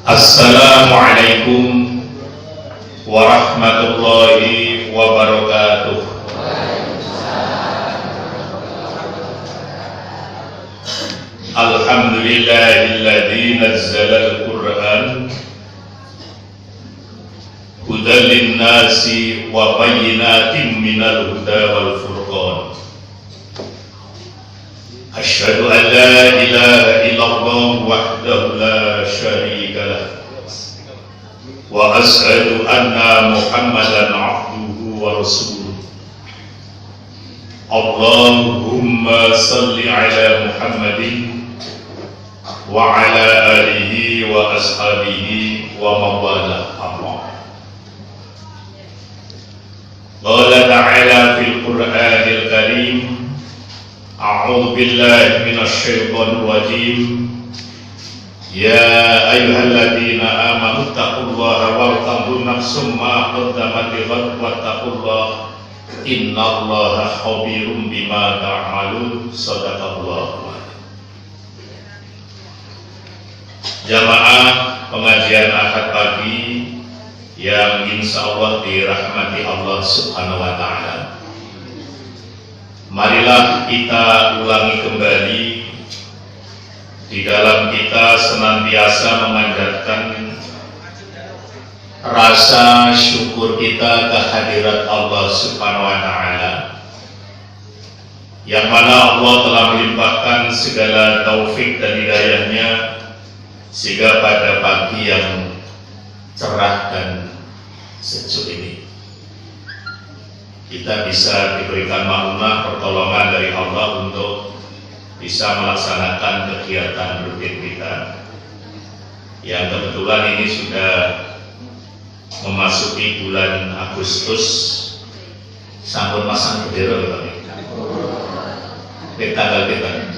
Assalamualaikum warahmatullahi wabarakatuh. Alhamdulillahilladzi nazzala al-Qur'an hudan lin-nasi wa bayyinatin minal huda wal furqan. Asyhadu an la ilaha illallah wahdahu la syarika lah wa asyhadu anna Muhammadan abduhu wa rasuluh. Allahumma salli ala Muhammadin wa ala alihi wa ashabihi wa mawala amma. Qala ta'ala fil Qur'anil Karim, a'udzu billahi minasy syaithanir rajim. Ya ayyuhalladzina amanu taqullaha wa tanzur nafsum ma qaddamat lighad wattaqullaha innallaha khabirum bima ta'malun. Shadaqallahu. Jamaah pengajian Ahad pagi yang insyaallah dirahmati Allah Subhanahu wa taala. Marilah kita ulangi kembali di dalam kita senantiasa memanjatkan rasa syukur kita kehadirat Allah Subhanahu wa taala, yang mana Allah telah melimpahkan segala taufik dan hidayahnya sehingga pada pagi yang cerah dan sejuk ini kita bisa diberikan makna pertolongan dari Allah untuk bisa melaksanakan kegiatan rutin kita yang kebetulan ini sudah memasuki bulan Agustus. Sampun pasang bendera ya Pak. Tanggal kita.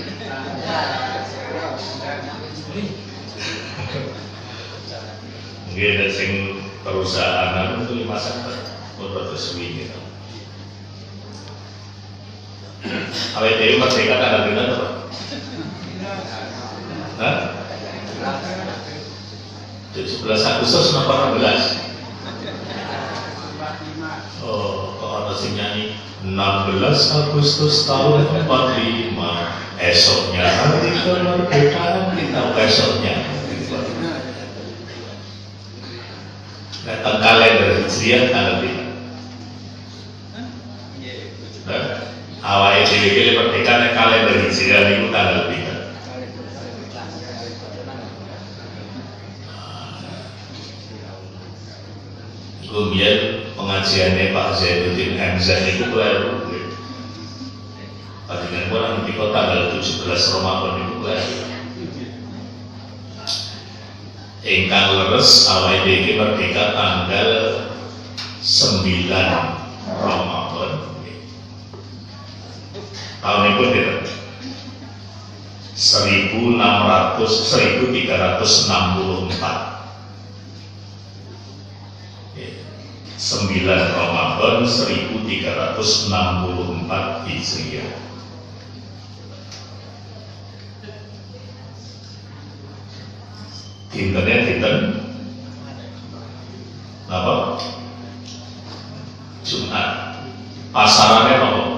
Mungkin ada sing perusahaan itu dimasak untuk sesuai gitu. Awet dewi merdeka tanggal berapa Pak? Hah? 17 Agustus nomor 16. Oh, kok ada sing nyanyi 16 Agustus tahun 45. Esoknya hari kemerdekaan kita, esoknya. Datang kalender Hijriah tanggal 5. Awal dhewe merdeka nek kalender Hijriah niku tanggal 3. Kemudian pengajiannya Pak Zainuddin MZ itu baru. Padahal orang di kota tanggal 17 Ramadan itu baru. Ingkang leres awal dhewe merdeka tanggal 9 Ramadan. Tahun itu 1364. 9 Ramadan 1364 Hijriah. Dintennya dinten apa? Jumat. Pasarannya apa?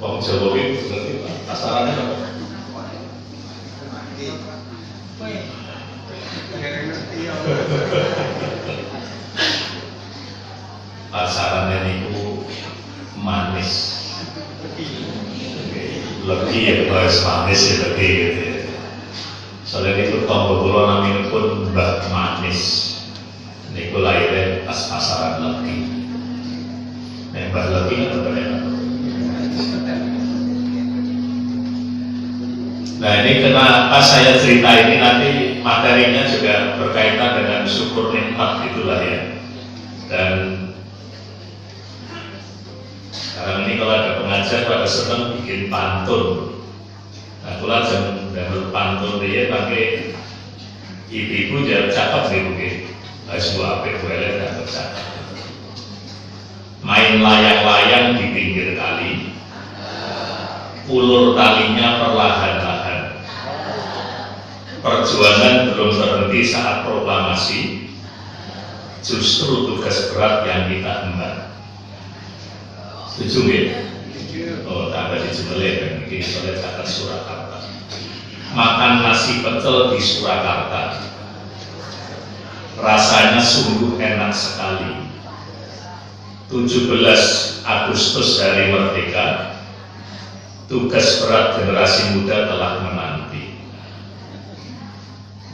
Wong Jawa itu ngerti pasarannya apa? Pasarannya niku manis. Lebih ya bahas manis ya lebih gitu ya. Soalnya itu tonggo kula naminipun Mbah Manis. Niku lahirnya pas pasaran Legi. Nek Mbah Legi kan bener. Nah ini kenapa saya cerita ini, nanti materinya juga berkaitan dengan syukur nikmat itulah ya. Dan sekarang ini kalau ada pengajar pada senang bikin pantun. Nah kalau jangan dapat pantun dia pakai ibu-ibu jangan cakep nih mungkin. Harus buat apa boleh dapat cakep. main layang-layang di pinggir kali, ulur talinya perlahan-lahan. Perjuangan belum berhenti saat proklamasi, justru tugas berat yang kita emban. Setuju nggih? Oh, tambah dijemele iki oleh catat Surakarta. Makan nasi pecel di Surakarta, rasanya sungguh enak sekali. 17 Agustus hari merdeka, tugas berat generasi muda telah menanti.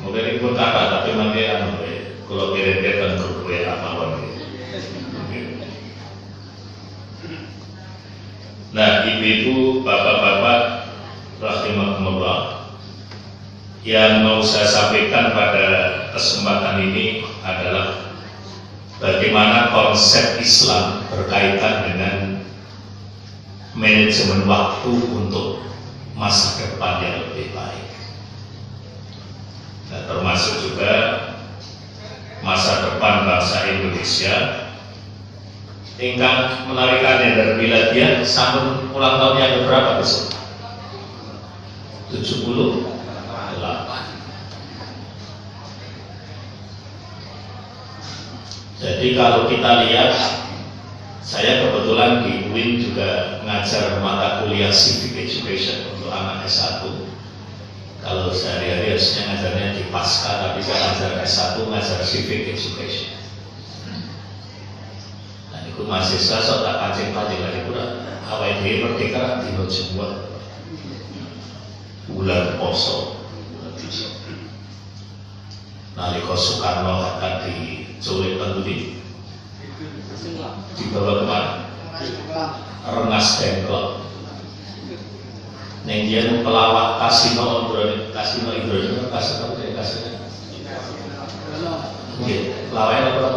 Mungkin ini pun kata, tapi mungkin kalau kira-kira kan grup apa lagi. Nah, ibu-ibu, bapak-bapak, rahimahumullah, yang mau saya sampaikan pada kesempatan ini adalah bagaimana konsep Islam berkaitan dengan manajemen waktu untuk masa depan yang lebih baik. Nah, termasuk juga masa depan bangsa Indonesia. Ingkang menarikannya dari Miladia sampun ulang tahun yang berapa besok? 78. Jadi kalau kita lihat, saya kebetulan di UIN juga ngajar mata kuliah Civic Education untuk anak S1. Kalau sehari-hari harusnya ngajarnya di Pasca, tapi saya ngajar S1, ngajar Civic Education. Nah, itu mahasiswa sok tak kancing-kancing lagi pula. Awal ini merdeka di Jawa, bulan poso. Nalika Soekarno akan diculik penduli, dibawa kemana? Rengas Dengklok. Neng dia pelawak kasino Indronesia, kasino pelawaknya apa?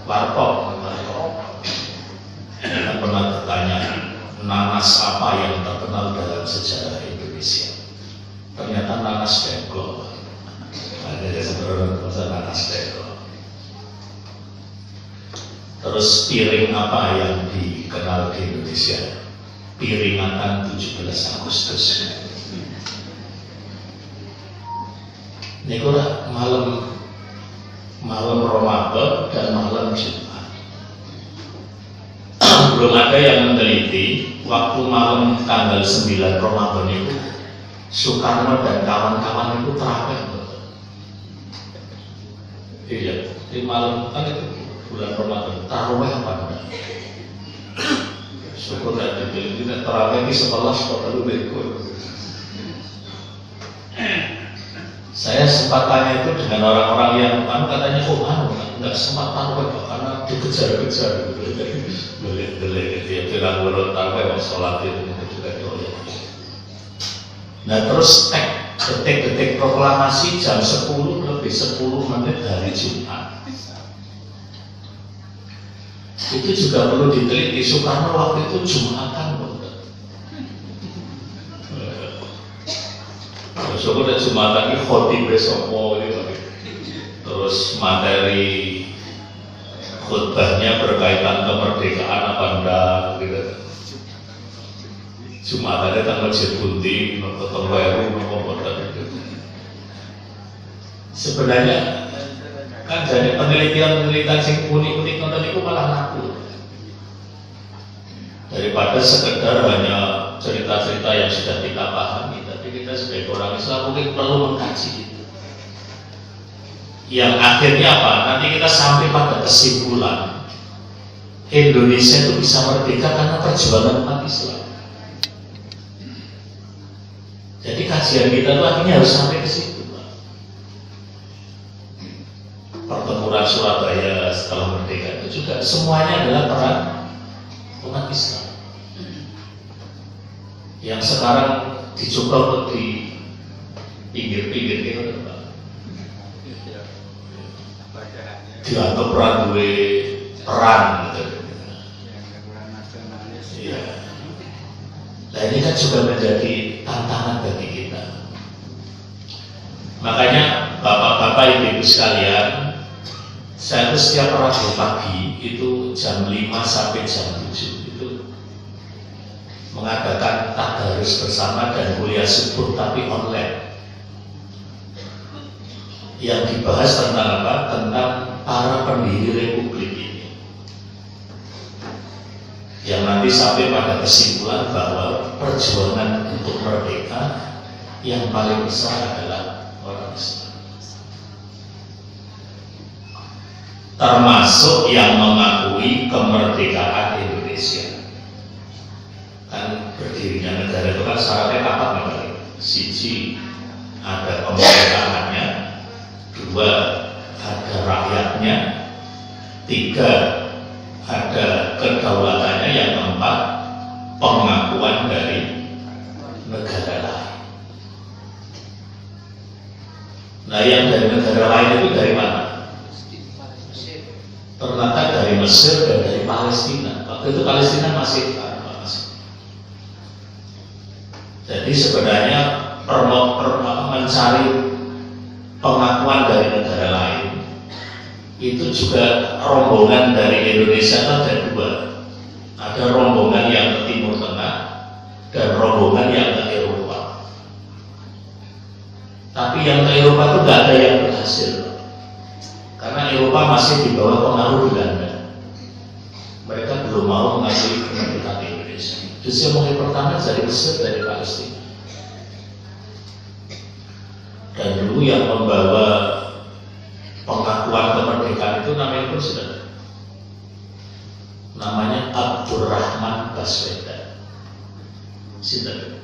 Warkop. Kita pernah bertanya nanas apa yang terkenal dalam sejarah Indonesia. Ternyata nanas Dengklok. Ada sebenarnya nanas Dengklok. Terus piring apa yang dikenal di Indonesia? Peringatan 17 Agustus. Ini kurang malam Ramadan dan malam Jumat. Belum ada yang meneliti waktu malam tanggal 9 Ramadan itu Soekarno dan kawan-kawan itu terawih. Iya, di malam kan itu bulan Ramadan terawih apa enggak? Syukur tidak dipilih, kita terawih di 11 kok lalu berikut. Saya sempat tanya itu dengan orang-orang yang katanya nggak sempat tarawih karena dikejar-kejar boleh dia bilang belum tarawih sholat itu juga doyan. Nah terus detik-detik proklamasi jam 10 lebih 10 menit hari Jumat itu juga perlu diteliti. Soekarno waktu itu Jumatan Syukur dan Jumatan ini khotib besopo ini. Terus materi khutbahnya berkaitan kemerdekaan apa enggak gitu. Jumatannya tanggal Masjid Bunti, Kota Baru, gitu. Sebenarnya kan jadi penelitian sing unik-unik nonton itu malah laku daripada sekedar hanya cerita-cerita yang sudah kita pahami. Tapi kita sebagai orang Islam mungkin perlu mengkaji itu, yang akhirnya apa? Nanti kita sampai pada kesimpulan Indonesia itu bisa merdeka karena perjuangan umat Islam. Jadi kajian kita itu akhirnya harus sampai ke situ. Pertempuran Surabaya setelah merdeka itu juga semuanya adalah peran umat Islam yang sekarang dicoba di pinggir-pinggir gitu, dianggap peran gitu. Iya. Nah ini kan juga menjadi tantangan bagi kita. Makanya bapak-bapak ibu-ibu sekalian, Saya itu setiap Rabu pagi itu jam 5 sampai jam 7 itu mengadakan tadarus bersama dan kuliah subuh tapi online. Yang dibahas tentang apa? Tentang para pendiri republik ini. Yang nanti sampai pada kesimpulan bahwa perjuangan untuk merdeka yang paling besar adalah orang Islam. Termasuk yang mengakui kemerdekaan Indonesia. Kan berdirinya negara itu kan syaratnya apa nih? Siji, ada kemerdekaannya, dua, ada rakyatnya, tiga, ada kedaulatannya, yang keempat, pengakuan dari negara lain. Nah, yang dari negara lain itu dari mana? Ternyata dari Mesir dan dari Palestina. Waktu itu Palestina masih. Jadi sebenarnya mencari pengakuan dari negara lain itu juga rombongan dari Indonesia ada dua. Ada rombongan yang ke Timur Tengah dan rombongan yang ke Eropa. Tapi yang ke Eropa itu nggak ada yang berhasil. Karena Eropa masih di bawah pengaruh Belanda. Mereka belum mau mengakui kemerdekaan Indonesia. Justru mulai pertama dari Mesir, dari Palestina. Dan dulu yang membawa pengakuan kemerdekaan itu namanya pun sudah. Namanya Abdurrahman Baswedan. Sinten?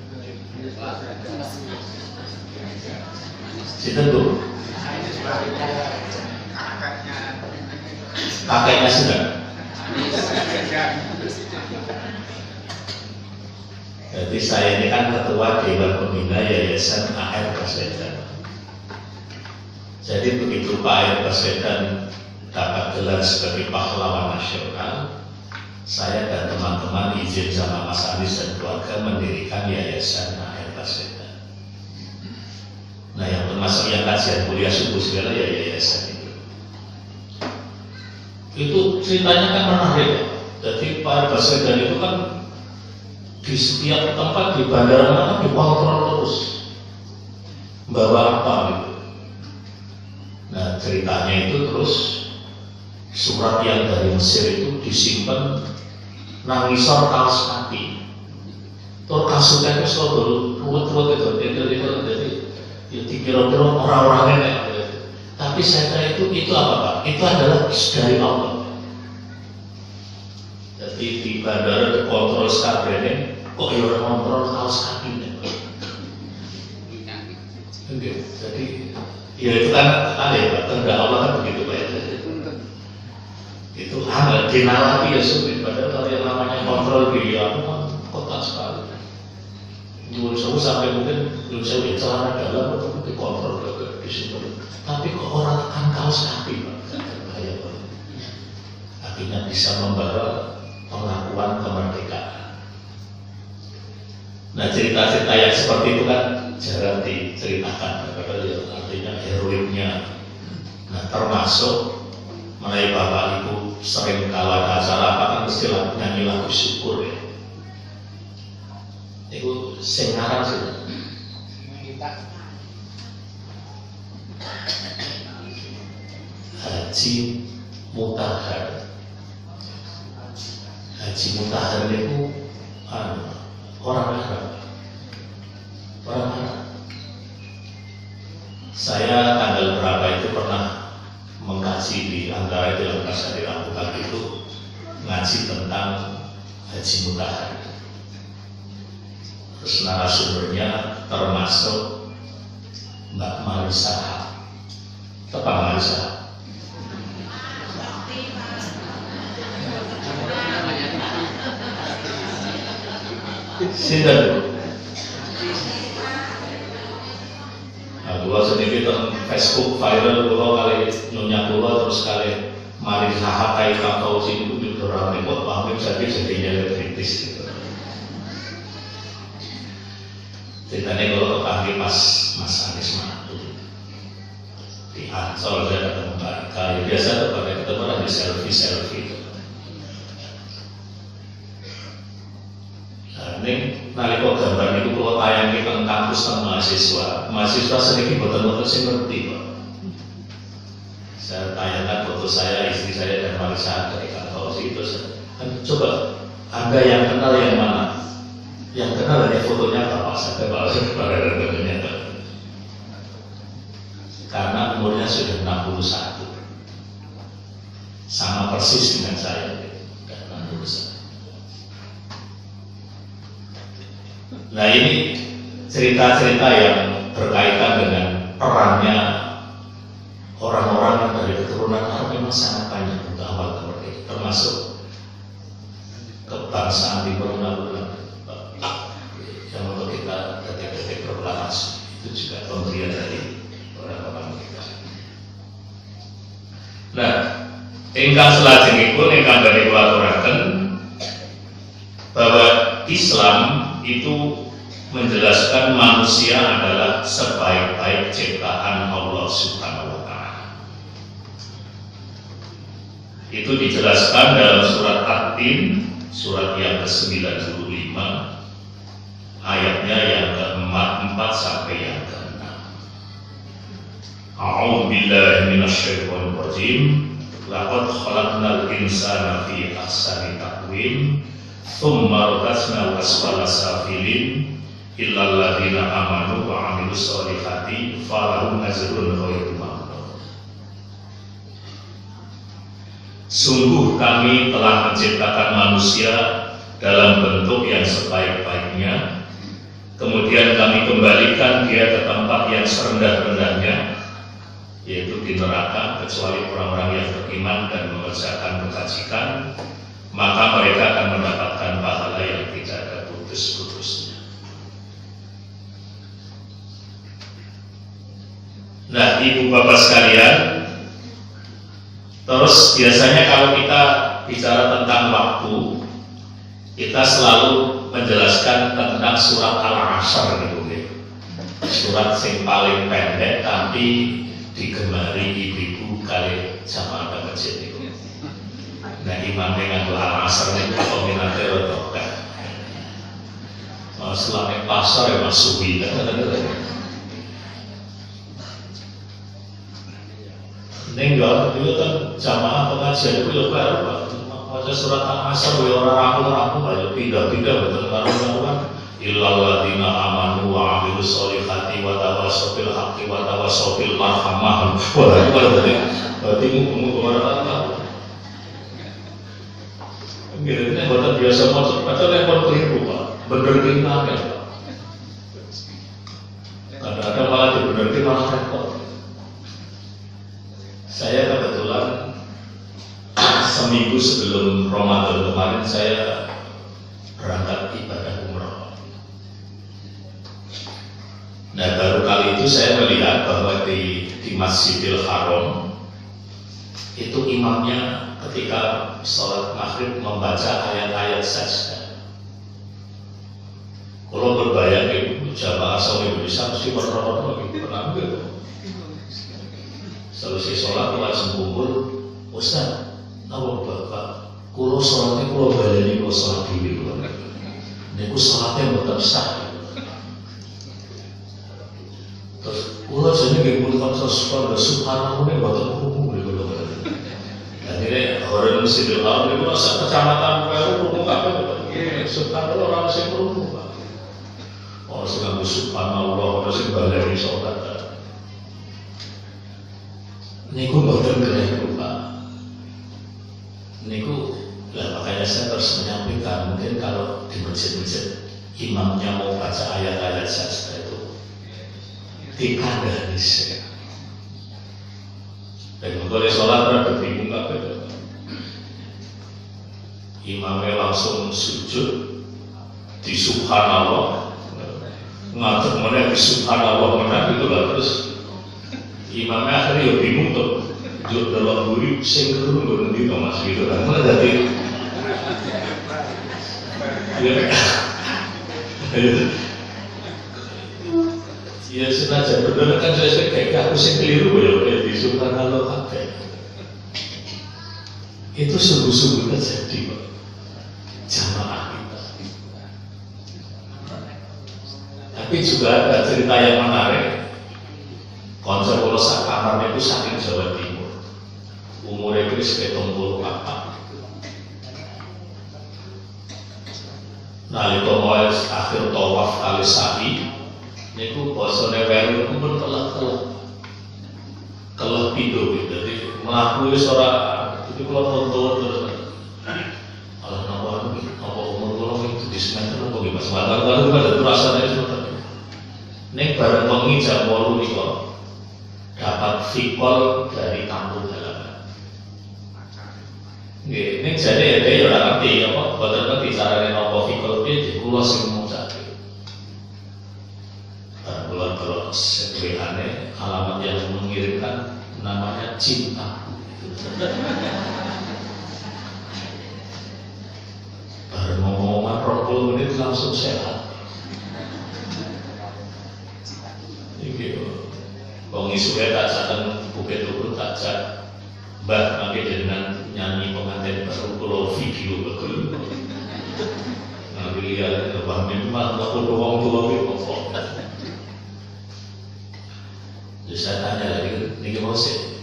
Sinten tuh? Kakeknya sudah. Jadi saya ini kan ketua Dewan Pembina Yayasan A.R. Baswedan. Jadi begitu Pak A.R. Baswedan dapat gelar sebagai pahlawan nasional, saya dan teman-teman izin sama Mas Anies dan keluarga mendirikan Yayasan A.R. Baswedan. Nah, yang termasuk yang kajian kuliah subuh segala ya yayasan itu. Itu ceritanya kan menarik. Jadi Pak Baswedan itu kan di setiap tempat di bandara mana dikontrol terus bawa apa gitu. Nah, ceritanya itu terus surat yang dari Mesir itu disimpan nang ngisor kaos kaki. Terus kasusnya itu selalu ruwet-ruwet itu, jadi ya dikira-kira orang-orangnya kayak. Tapi saya kira itu apa Pak? Itu adalah dari Allah. Jadi di bandara dikontrol sekalian, kok ya orang kontrol kaos kakinya. Jadi ya itu kan ada ya Pak, kehendak Allah kan begitu Pak. Itu hal dinalami ya sulit. Padahal kalau yang namanya kontrol di aku kan kotak sekali. Nyuwun sewu sampai mungkin nyuwun sewu celana dalam atau dikontrol juga di situ. Tapi kok orang kan kaos kaki Pak, bahaya banget. Akhirnya bisa membawa pengakuan kemerdekaan. Nah, cerita-cerita yang seperti itu kan jarang diceritakan, padahal ya artinya heroiknya. Nah, termasuk mengenai Bapak Ibu sering kalau ada acara apa kan mesti nyanyi lagu syukur ya. Itu sing ngarang sih. Haji Mutahar. Haji Mutahar itu orang Arab. Orang Arab. Saya tanggal berapa itu pernah mengkaji di antara itu yang pas di Rambutan itu ngaji tentang Haji Mutahar. Terus narasumbernya termasuk Mbak Marisa. Tepat Marisa. Sinten. Nah, kula sedikit teng Facebook viral kula kali nyonya kula terus kali mari sahakai kakau sing kudu rame kok pamit jadi kritis gitu. Ceritanya kalau kepanggil Mas Anies Matu di Ancol saya ketemu Mbak Ika, ya biasa tuh pada ketemu lagi selfie. Nah, ini nalika gambar itu kalau tayang di kampus sama mahasiswa sedikit boten sing ngerti kok. Saya tanyakan foto saya, istri saya dan Marisa ketika Fauzi itu, coba Anda yang kenal yang mana? Yang kenal hanya fotonya Bapak saya, karena umurnya sudah 61, sama persis dengan saya, 61. Nah ini cerita-cerita yang berkaitan dengan perannya orang-orang yang dari keturunan Arab memang sangat banyak untuk awal kemerdekaan, termasuk kebangsaan Timur Tengah yang untuk kita detik-detik proklamasi itu juga pemberian dari orang-orang kita. Nah, ingkang selajengipun ingkang badhe kula aturaken bahwa Islam itu menjelaskan manusia adalah sebaik-baik ciptaan Allah Subhanahu wa Ta'ala. Itu dijelaskan dalam surat At-Tin, surat yang ke-95, ayatnya yang ke-4 sampai yang ke-6. A'udzu billahi minasyaitonir rajim. Laqad khalaqnal insana fi ahsani taqwim, tsumma radadnahu asfala safilin, illal ladzina amanu wa 'amilus sholihati falahum ajrun ghairu mamnun. Sungguh kami telah menciptakan manusia dalam bentuk yang sebaik-baiknya, kemudian kami kembalikan dia ke tempat yang serendah-rendahnya, yaitu di neraka, kecuali orang-orang yang beriman dan mengerjakan kebajikan, maka mereka akan mendapatkan pahala yang tidak ada putus-putusnya. Nah, ibu bapak sekalian, terus biasanya kalau kita bicara tentang waktu, kita selalu menjelaskan tentang surat Al-Asr gitu, surat yang paling pendek tapi digemari ibu-ibu kali jamaah ke masjid itu. Nah, imam dengan Al-Asr itu peminatnya rotok kan. Selain pasar ya masuk bina. Neng doa dulu kan jamaah pengajian itu ya baru Pak. Baca surat Al-Asr ya orang-orang aja pindah-pindah betul kan. Illal ladzina amanu wa 'amilus sholihati wa tawassaw bil haqqi wa tawassaw bil marhamah. Wah, itu berarti ngomong orang. Ini buatan biasa masuk, padahal yang pun keliru Pak. Bener gimana ya Pak? Kadang-kadang malah dibenerin malah repot. Saya kebetulan seminggu sebelum Ramadan kemarin saya berangkat ibadah umroh. Nah, baru kali itu saya melihat bahwa di Masjidil Haram itu imamnya ketika sholat maghrib membaca ayat-ayat sajdah. Kalau berbayang itu jamaah sama Indonesia mesti berdoa gitu, kenapa gitu? Selesai sholat langsung kumpul, Ustaz, apa bapak? Kulo sholatnya kulo bayani kulo sholat dulu. Niku sholatnya bukan sah. Terus kulo jadi gimana kalau sholat subhanallah ini bukan hukum gitu. Dan ini orang Masjidil Haram itu masa kecamatan baru hukum apa? Subhanallah orang masih hukum pak. Orang sedang subhanallah orang sedang bayani sholat. Niku boten kena Pak. Niku lah makanya saya terus menyampaikan mungkin kalau di masjid-masjid imamnya mau baca ayat-ayat sajdah itu dikandani sih. Dan untuk sholat berada bingung apa? Imamnya langsung sujud di subhanallah, ngatur mana di subhanallah mana itu lah terus. Imamnya akhirnya ya bingung tuh, jauh dalam buri, sing turun berhenti tuh mas gitu kan, mana jadi, ya sengaja bener kan saya kayak aku sing keliru ya, di subhanallah kabeh. Itu sungguh-sungguh terjadi Pak. Jamaah kita. Tapi juga ada cerita yang menarik. Konser kula sak kamar itu saking Jawa Timur. Umurnya itu sekitar 74. Nalika mulai akhir tawaf kali sa'i niku basane weru pun keleh pindho dadi mlaku wis ora iki kula tonton terus Allah napa umur kula iki di semester apa iki Mas baru pada rasane seperti nek bareng wengi jam 8 niku dapat fikol dari kampung halaman. Nggih, nek jane ya ora ngerti apa boten ngerti carane napa fikol piye kula sing ngucapke. Kalau sebenarnya alamat yang mengirimkan namanya cinta. Baru ngomong 20 menit langsung sehat. Iki wong isuke tak jaten bukit turun tak jak Mbak mangke dengan nyanyi pengantin baru kula video betul. Nah, lihat Mbak memang aku wong tua kok. Terus saya tanya lagi, niki mau sih,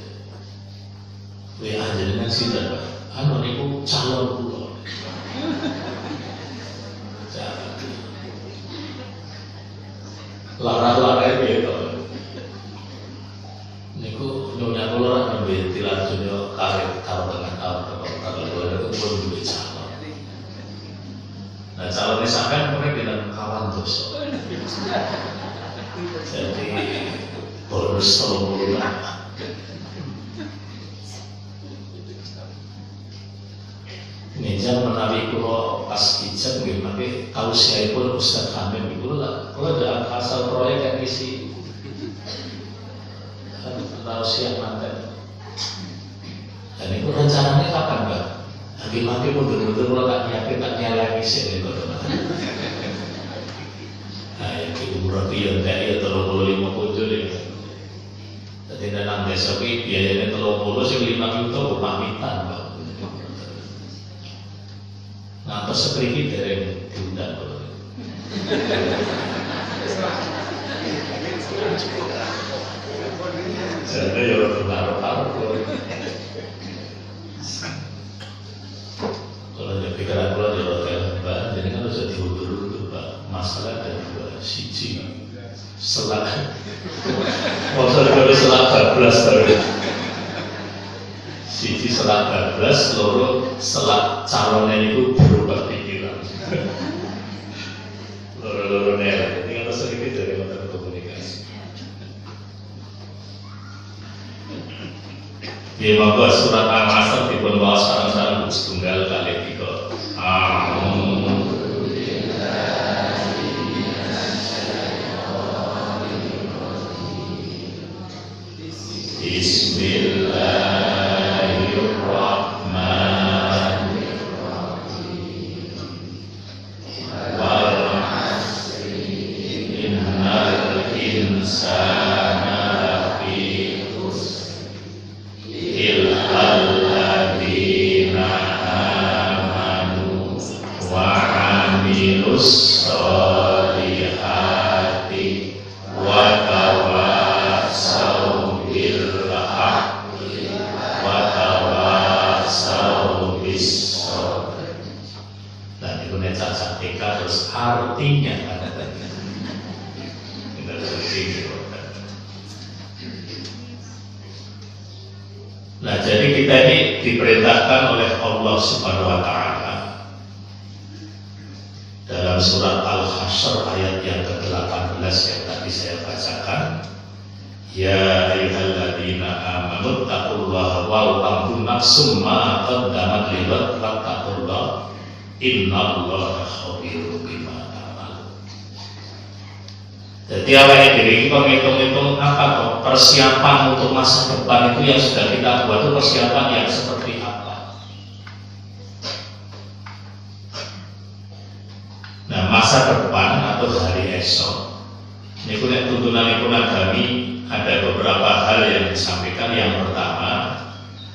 WA jenengan sinten Pak? Anu niku calon kula. Lara-lara gitu. Niku nyonya kula nembe tilar dunya karir tahun tengah tahun kalau itu pun duwe calon. Nah calonnya sampean mereka bilang kawan terus. Jadi bonus 30 lah. Meja menawi kula pas kijak nggih mangke tausiahipun Ustaz Hamid niku lho kula ada asal proyek yang isi tausiah manten. Dan itu rencananya kapan Mbak? Nanti mangke mundur-mundur kula tak nyiapin tak nyeleng isih niku. Nah, yang umroh piye ya 35 kunjul iki. Jadi dalam desa ini biayanya 30 sih 5 juta pamitan Pak. Ngantos sepriki dereng diundang kok. Jadi ya benar-benar kalau ada pikiran kula di hotel Mbak, jadi kan harus diundur Pak. Masalah ada dua siji selak. Maksudnya kalau selak 12 tahun. Siji selak 12, loro selak calonnya itu berubah pikiran. Loro nih, ini kan sedikit dari materi komunikasi. Ya monggo surat Al-Asr dipun waos sareng-sareng setunggal kali 3. Bismillahirrahmanirrahim. Wal 'asri innal insana lafi khusr illa alladziina aamanu wa 'amilus sholihati wa tawassaw bil haqqi wa tawassaw bis sabr. Dan itu necak TK terus artinya ada tadi. Kita terus. Nah, jadi kita ini diperintahkan oleh Allah Subhanahu wa taala dalam surat Al-Hasyr ayat yang ke-18 yang tadi saya bacakan. Ya ayyuhalladzina amanu taqullaha wal tanzur nafsum ma qaddamat lighad wattaqullaha innallaha khabirum bima ta'malun. Jadi awake dhewe iki kok ngitung-ngitung apa kok persiapan untuk masa depan itu yang sudah kita buat itu persiapan yang seperti apa. Nah, masa depan atau hari esok Ini pun tuntunan agami ada beberapa hal yang disampaikan. Yang pertama,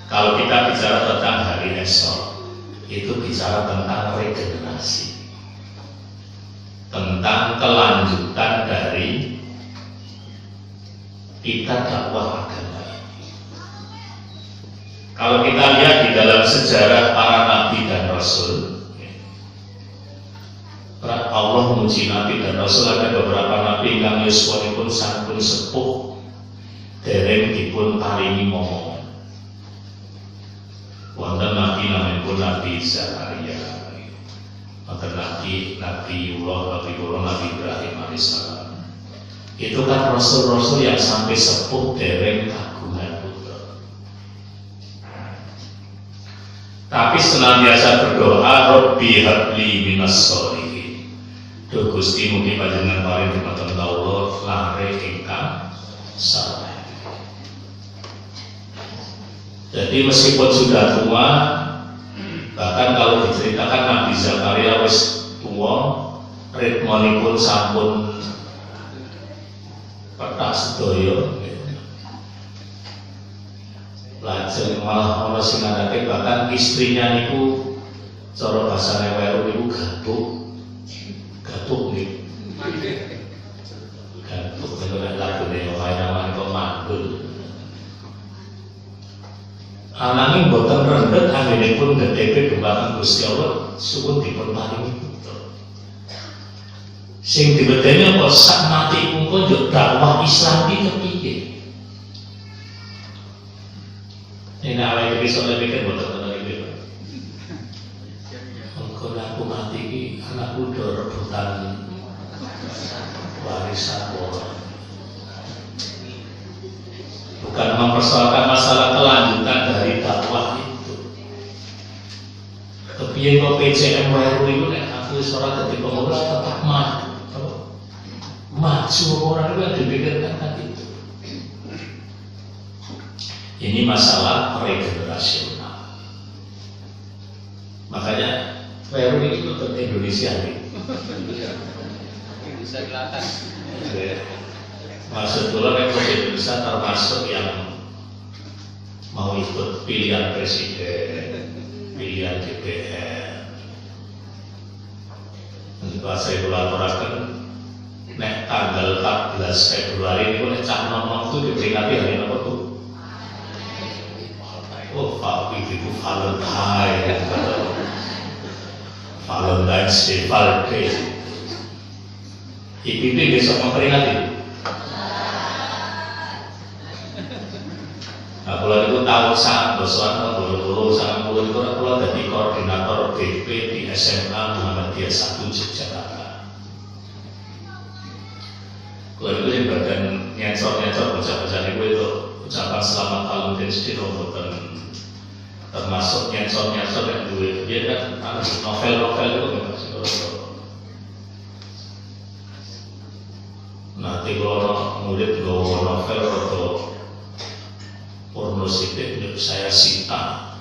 kalau kita bicara tentang hari esok, itu bicara tentang regenerasi, tentang kelanjutan dari kita dakwah agama. Kalau kita lihat di dalam sejarah para nabi dan rasul, Allah menguji nabi dan rasul, ada beberapa nabi yang yuswanipun sampun sepuh dereng dipun paringi momongan. Wonten nabi namipun Nabi Zakaria, wonten nabi Nabiullah, Nabi Ibrahim alaihissalam. Itu kan rasul-rasul yang sampai sepuh dereng kagungan putra. Tapi senantiasa berdoa, Rabbi habli minas sholihin. Duh Gusti mugi panjenengan paring dumateng kawula lare ingkang saleh. Jadi meskipun sudah tua, bahkan kalau diceritakan Nabi Zakaria wis tua, ritmonipun sampun petak sedaya. Lajeng malah ana sing ngarake bahkan istrinya niku cara basane weru niku gatuk nih. Gatuk niku nek lagune wayahe kok mandul. Ananging boten rendet anggenipun ngedepe dumateng Gusti Allah suwun dipun paringi putra. Sing diwedeni apa sak mati mungko yo dakwah Islam iki kepiye? Nek awake besok mikir boten ngoten iki. Mengko aku mati iki anakku do rebutan warisan wae. Bukan mempersoalkan masalah kelanjutan dari dakwah itu. Kepiye kok PCM baru itu nek aku wis ora dadi pengurus tetap maju orang itu yang dipikirkan kan itu. Ini masalah regenerasional. Makanya Peru ini untuk Indonesia nih. Bisa kelihatan. Maksud kalau Republik Indonesia termasuk yang mau ikut pilihan presiden, pilihan DPR. Untuk saya laporkan, nek tanggal 14 Februari ini pun cak nom itu diperingati hari apa tuh? Oh, Pak itu Valentine, Valentine's Day, Valentine. IPB besok memperingati. Nah, kalau itu tahun saat dosuan tahun 2010 itu kalau jadi koordinator BP di SMA Muhammadiyah 1 Yogyakarta. Kalau itu yang badan nyensor bocah-bocah itu ucapan selamat Valentine's Day dan termasuk nyensor yang dua dia kan novel-novel itu nanti kalau murid go novel atau porno sidik saya sita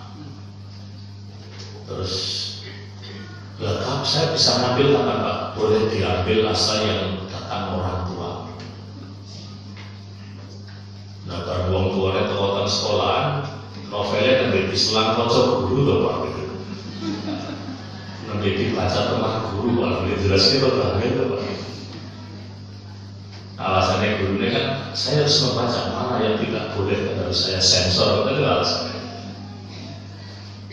terus lengkap saya bisa ngambil kapan Pak? Boleh diambil asal yang datang orang tua. Nah kalau orang tuanya tengah sekolahan novelnya kan diselang konsol guru loh Pak gitu. Nanti dibaca teman guru malah jelasnya tuh Pak gitu Pak. Alasannya gurunya kan saya harus membaca mana yang tidak boleh dan harus saya sensor, itu alasannya.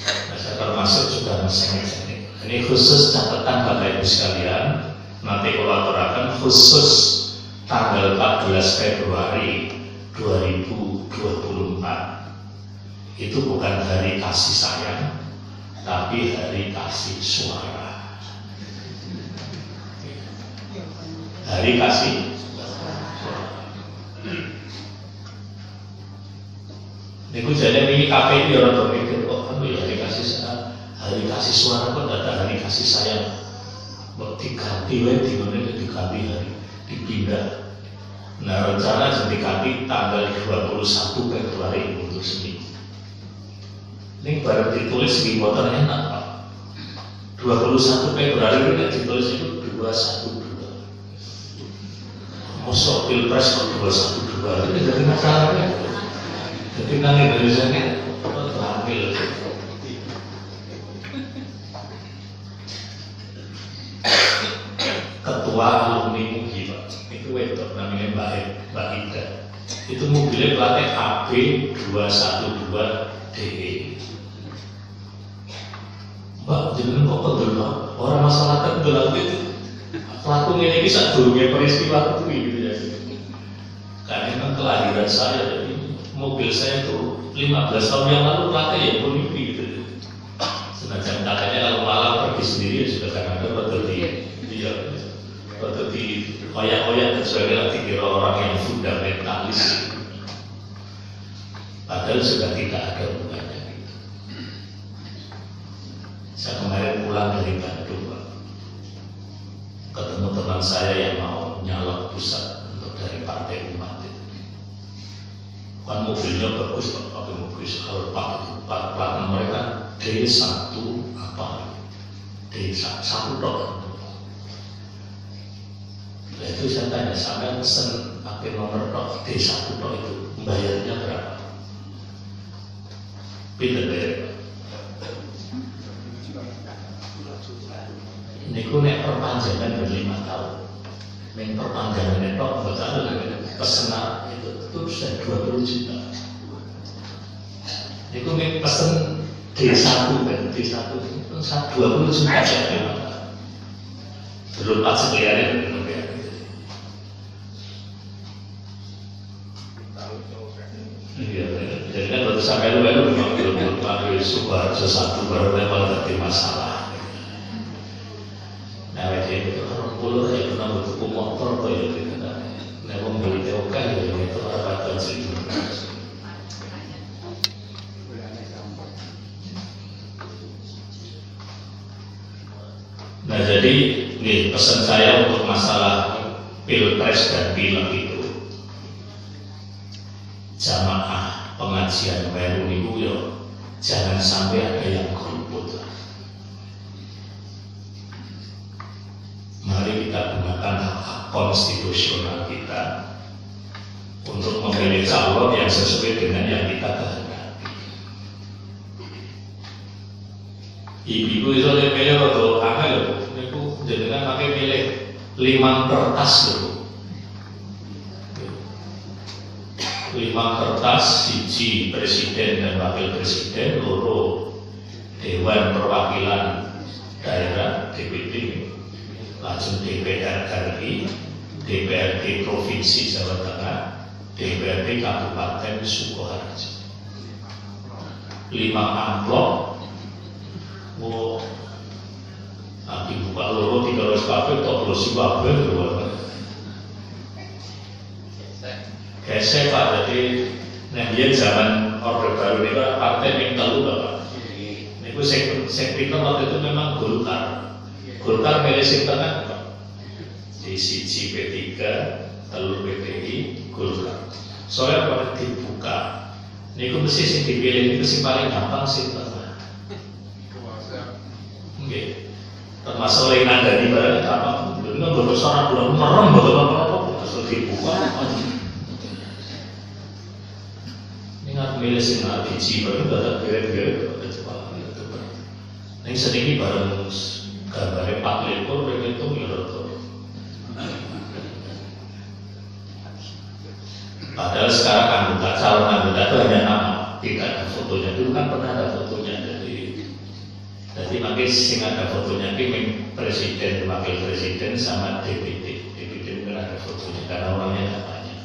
Nah, saya termasuk juga meseng-meseng. Ini khusus catatan Bapak Ibu sekalian, nanti kolaborasikan khusus tanggal 14 Februari 2024. Itu bukan hari kasih sayang, tapi hari kasih suara. Hari kasih. Niku jadi ini KPI orang berpikir kok kan ya hari kasih suara kok ada hari kasih sayang. Kok diganti di mana diganti hari dipindah. Nah rencana diganti tanggal 21 Februari untuk seminggu. Ini baru ditulis di motor enak Pak. 21 Februari itu ditulis itu 212. Mosok pilpres kok 212 itu jadi masalahnya. Jadi nang Indonesia ini terampil. Ketua alumni MUGI Pak, itu wedok namanya Mbak Ida. Itu mobilnya platnya AB 212DE. Mbak, jangan kok pedul orang masyarakat bilang itu. Pelaku ini bisa dulunya peristiwa itu gitu ya. Karena memang kelahiran saya, jadi mobil saya itu 15 tahun yang lalu platnya ya pun ini gitu. Senajan katanya kalau malam pergi sendiri ya sudah kadang-kadang betul di koyak-koyak dan sebagainya nanti kira orang yang fundamentalis. Padahal sudah tidak ada hubungannya gitu. Saya kemarin pulang dari Bandung, Pak, ketemu teman saya yang mau nyalon pusat untuk dari Partai Umat itu. Kan mobilnya bagus Pak, pakai mobil Alphard itu, plat mereka D1 apa? D1 dok. Nah itu saya tanya, sampai pesen pakai nomor dok D1 dok itu bayarnya berapa? Pinter bayar. Ini ku nek perpanjangan ber 5 tahun. Nek perpanjangan itu betul pesenan itu sudah 20 juta. Ini ku nek pesen D1 kan, D1 itu 20 juta ya. Belum pajak liarnya belum ya. Iya, jadi kan waktu sampai lu memang belum pakai Subarjo satu baru memang terjadi masalah. Nah, jadi itu orang pulau ya pernah bertuku motor tuh ya gitu kan. Nah, membeli TOK ya itu apa sih? Nah, jadi nih pesan saya untuk masalah pilpres dan pileg itu, jamaah pengajian baru itu ya jangan sampai ada yang golput lah. Mari kita gunakan hak konstitusional kita untuk memilih calon yang sesuai dengan yang kita kehendaki. Ibu-ibu itu milih atau apa loh? Itu jangan pakai milih 5 kertas loh. 5 kertas, siji presiden dan wakil presiden, loro dewan perwakilan daerah DPD, langsung DPR RI, DPRD Provinsi Jawa Tengah, DPRD Kabupaten Sukoharjo. 5 amplop, mau dibuka loro 300 kabel, toplosi kabel, gesek Pak, jadi nah dia zaman Orde Baru ini Pak, partai minta lu Bapak. Ini sekretar waktu itu memang Golkar. Golkar milih sing tengah Pak. Di siji P3, telur PPI, Golkar. Soalnya kalau dibuka, ini mesti sing dipilih itu sing paling gampang sing tengah. Oke. Termasuk lain ada di barang apa? Ini nggak besar belum merem betul-betul terus dibuka. Ingat milih sing biji baru datang gere-gere cepat itu. Ning sedikit bareng gambare 4 lekor itu ya rata. Padahal sekarang anggota calon anggota itu hanya nama, tidak ada fotonya. Dulu kan pernah ada fotonya, jadi makin sing ada fotonya ini presiden, wakil presiden sama DPD. DPD kan ada fotonya karena orangnya nggak banyak.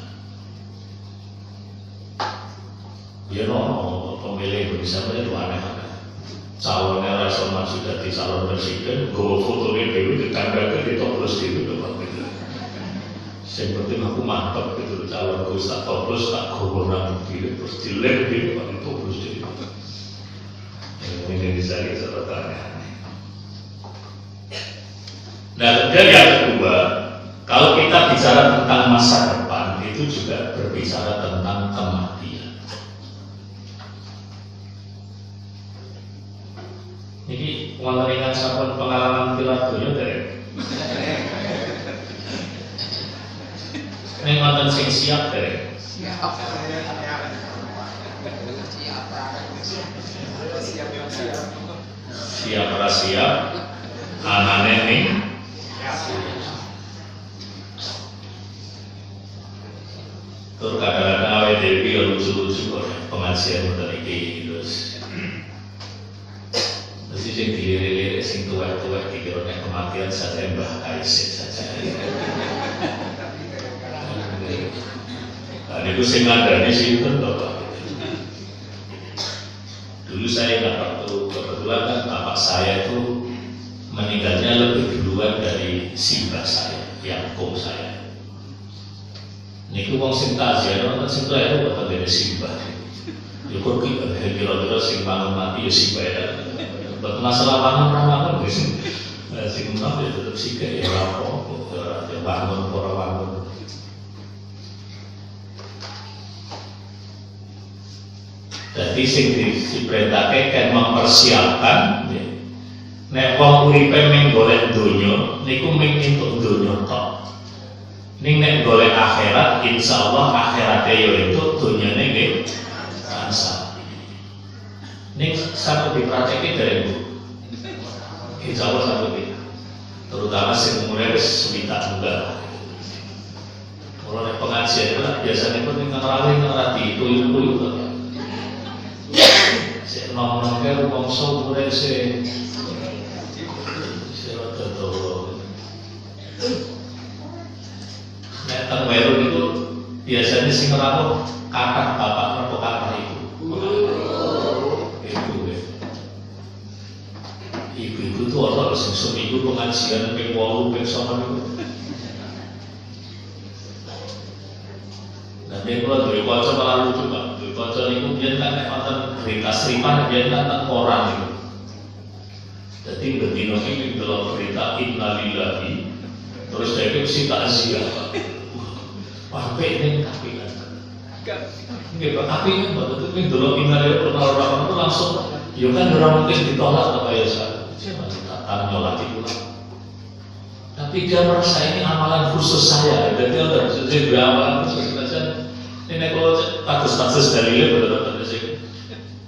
Ya no, pemilih Indonesia itu aneh-aneh. Calonnya rasa maju jadi calon presiden, gue fotonya dewi ditambahkan di toplos gitu depan gitu. Yang penting aku mantap gitu, calon gue tak toplos tak goboran gitu, terus dilem gitu pakai toplos gitu. Ini bisa kita bertanya. Nah, kemudian yang kedua, kalau kita bicara tentang masa depan, itu juga berbicara tentang kematian. Ini pengalaman sahabat pengalaman piladonya dari Ning wonten sing siap dereng. Siap ora siap anane ning tur kadang-kadang awake dhewe yo lucu-lucu kok pengajian ngoten iki terus mesti sing dilirik-lirik sing tuwek-tuwek dikira nek kematian saja Mbah Kaisit saja. Nah, itu sing ngandani sinten to, Pak. Dulu saya nggak waktu kebetulan kan bapak saya itu meninggalnya lebih duluan dari simbah saya, yangko saya. Niku wong sing takziah nonton sing tuwa itu boten dene simbah. Ya kok kira-kira sing bangun mati ya simbah ya. Boten masalah bangun wis. Sing mati tetep sik ya ora apa-apa, ya bangun ora bangun. Jadi sing diperintahke kan mempersiapkan nek wong uripe mung golek donya niku mung entuk donya tok. Ning nek golek akhirat insyaallah akhirate yo entuk donyane nggih kansa. Ning sampe dipraktekke dereng Bu. Insyaallah sampe terutama sing umure wis suwidak munggah. Mulane pengajian itu biasanya pun ning ngerawih itu tuyu-tuyu. Sik nom-nomke rumangsa umure sik rada dawa. Nek teng Weru itu biasanya sing ngerawuh kakak bapak napa kakak ibu. Ibu itu ana sing seminggu pengajian ping 8 ping 9 niku. Nanti kalau duwe kanca malah lucu Pak. Duwe kanca niku biyen kan nek wonten berita Sriman biyen kan teng koran niku. Dadi bendina iki delok berita innalillahi terus dheweke mesti takziah Pak. Wah, apik ning kapilan. Nggih Pak, apik ning mboten ning delok innalillahi ora itu langsung ya kan ora mungkin ditolak apa ya Pak. Tak nyolak itu. Tapi dia merasa ini amalan khusus saya. Jadi orang khususnya beramalan khusus saja. Ini kalau kasus-kasus dalilnya betul-betul sih.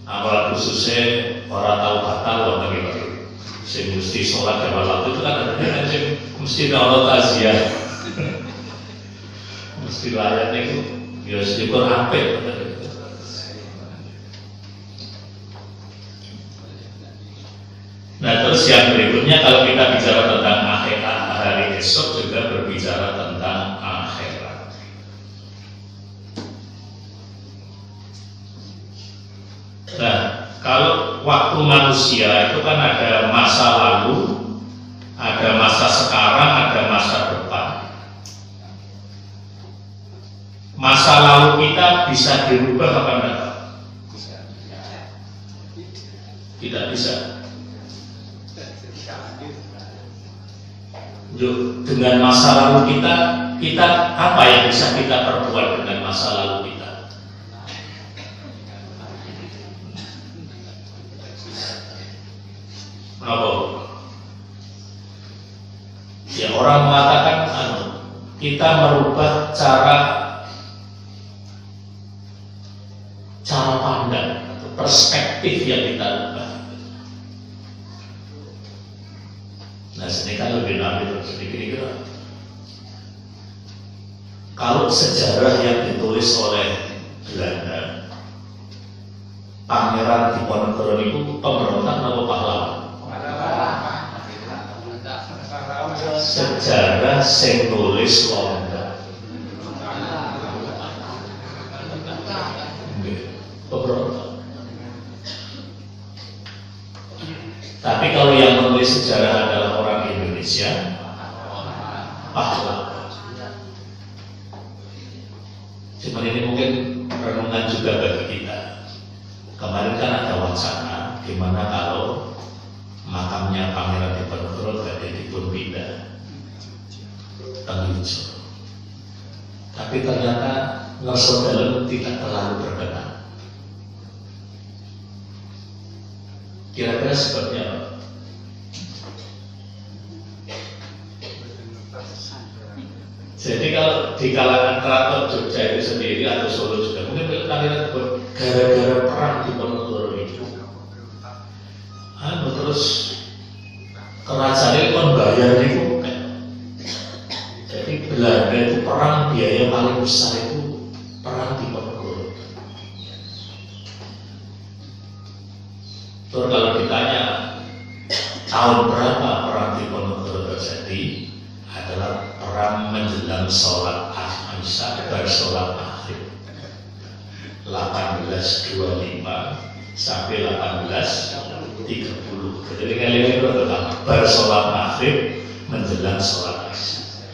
Amalan khususnya orang tahu batal loh bagaimana. Saya mesti sholat jam waktu itu kan ada yang mesti Allah takziah. Mesti layarnya itu ya sedikit apik. Nah terus yang berikutnya kalau kita bicara tentang akhirat hari esok juga berbicara tentang akhirat. Nah kalau waktu manusia itu kan ada masa lalu, ada masa sekarang, ada masa depan. Masa lalu kita bisa dirubah apa enggak? Tidak bisa. Dengan masa lalu kita apa yang bisa kita perbuat dengan masa lalu kita? Apa? Ya orang mengatakan kita merubah cara pandang atau perspektif yang kita ubah. Nah, sini kan lebih nabi sedikit-sedikit. Kalau sejarah yang ditulis oleh Belanda, Pangeran Diponegoro itu pemberontak atau pahlawan? Sejarah sing nulis Londo. Pemberontak. Tapi kalau yang menulis sejarah adalah orang Indonesia, pahlawan. Cuman ini mungkin renungan juga bagi kita. Kemarin kan ada wacana gimana kalau makamnya Pangeran Diponegoro jadi dipindah Tanjung. Tapi ternyata Ngerso Dalem tidak terlalu berkenan. Kira-kira seperti apa? Jadi kalau di kalangan keraton Jogja itu sendiri atau Solo juga mungkin kalian gara-gara perang di Ponorogo itu, terus kerajaan itu kan bayar itu. Jadi Belanda itu perang biaya paling besar itu perang di Ponorogo. Terus kalau ditanya tahun berapa perang di Ponorogo terjadi, adalah perang menjelang sholat Isya dan sholat maghrib 1825 sampai 1830. Jadi kalian itu adalah bersolat maghrib menjelang sholat Isya.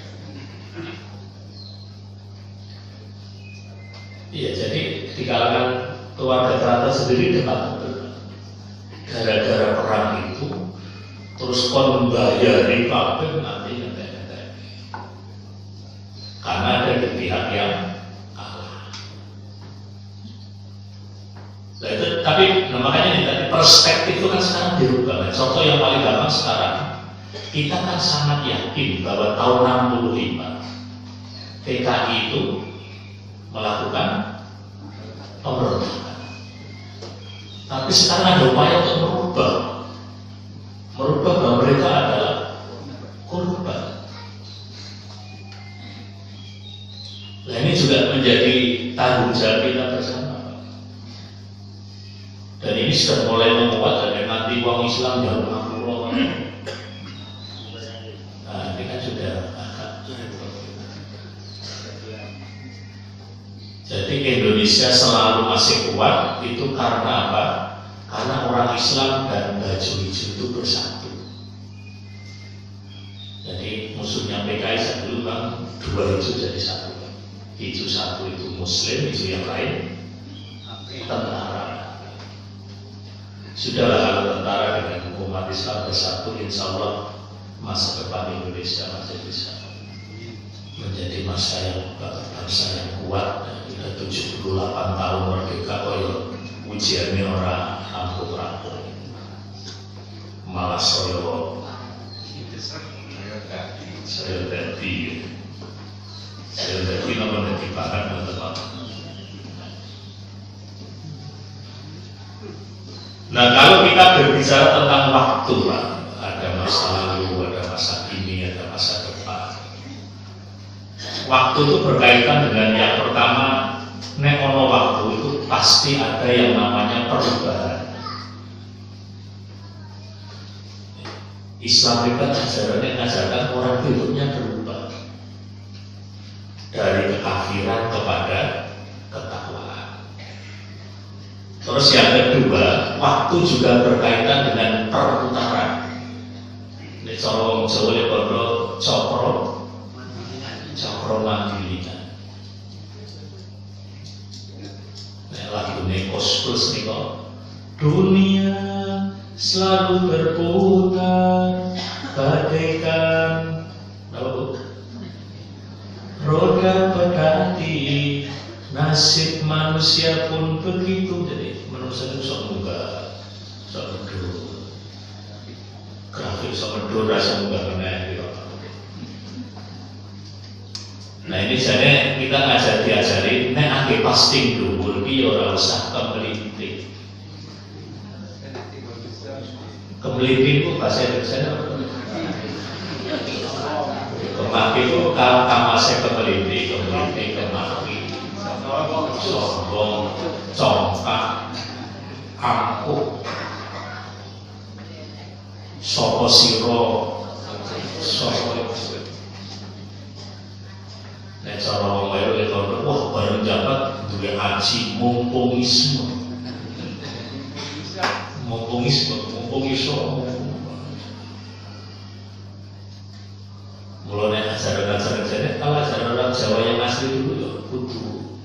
Iya, jadi di kalangan keluarga keraton sendiri dekat gara-gara perang itu terus kon membayari kabeh nanti karena ada di pihak yang kalah. Nah, itu, tapi makanya perspektif itu kan sekarang dirubah. Contoh yang paling gampang sekarang, kita kan sangat yakin bahwa tahun 65 PKI itu melakukan pemberontakan. Tapi sekarang ada upaya untuk merubah bahwa mereka adalah korban. Nah, ini juga menjadi tanggung jawab kita bersama. Dan ini sudah mulai menguat dan nanti uang Islam jauh makhluk. Nah, ini kan sudah agak. Jadi Indonesia selalu masih kuat itu karena apa? Karena orang Islam dan baju hijau itu bersatu. Jadi musuhnya PKI saya dulu kan dua hijau jadi satu. Hijau satu itu Muslim, hijau yang lain tentara. Sudahlah kalau tentara dengan umat Islam bersatu, insya Allah masa depan Indonesia masih bisa menjadi bangsa yang kuat. Sudah 78 tahun merdeka, ujiannya orang rampung-rampung, malah saya jadi nomor dibahas teman-teman. Nah, kalau kita berbicara tentang waktu, Pak, ada masa lalu, ada masa kini, ada masa depan. Waktu itu berkaitan dengan yang pertama, nek ono waktu itu pasti ada yang namanya perubahan. Islam itu ajarannya mengajarkan orang hidupnya berubah dari kekafiran kepada ketakwaan. Terus yang kedua, waktu juga berkaitan dengan perputaran. Ini corong Jawa lepodo cokro mandiri. Nek lagune Koskus niko, dunia selalu berputar bagaikan roda pedati, nasib manusia pun begitu. Jadi manusia itu sok munggah, sok mundur, grafik sok mundur, rasa munggah benar gitu. Nah ini jadi kita diajari nek ake pasting dhuwur iki ora usah kemelinting. Kemelinting itu bahasa Indonesia apa? Kemaki itu kamasnya kemelinting, kemaki, sombong, congkak, angkuh, sopo siro, sopo. Nek cara wong kaya lek wah bareng jabat duwe haji mumpungisme. Mulai ajaran-ajaran jadi kalau ajaran orang Jawa yang asli dulu ya kudu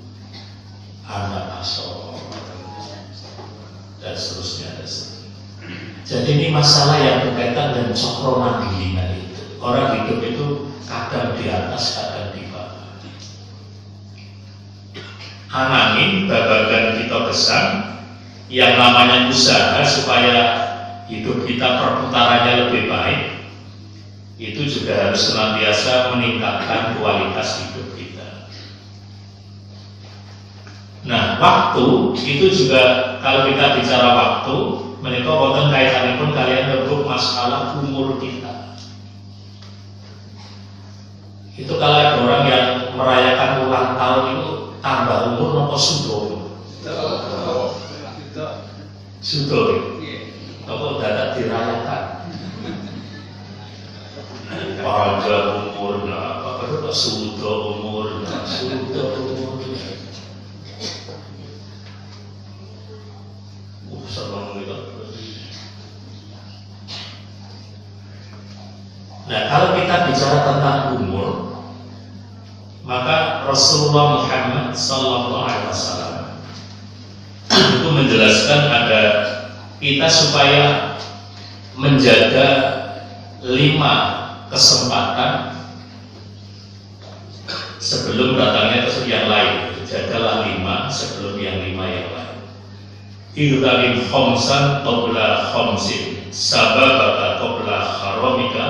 anak asal dan seterusnya. Jadi ini masalah yang berkaitan dengan cokro mandiri itu. Orang hidup itu kadang di atas, kadang di bawah. Anangin babagan kita besar yang namanya usaha supaya hidup kita perputarannya lebih baik. itu juga harus senantiasa meningkatkan kualitas hidup kita. Nah, waktu itu juga kalau kita bicara waktu, mereka wonten kaitanipun kalian ngeruk masalah umur kita. Itu kalau ada orang yang merayakan ulang tahun itu tambah umur nopo sudo. Sudo. Nopo dadak dirayakan. Panjang umur, apa itu sudo umur, sudo umur. Senang gitu. Nah, kalau kita bicara tentang umur, maka Rasulullah Muhammad SAW itu menjelaskan ada kita supaya menjaga 5 kesempatan sebelum datangnya yang lain. Jagalah 5 sebelum yang 5 yang lain. Irtanim khomsan qabla khomsin, sababaka qabla haramika,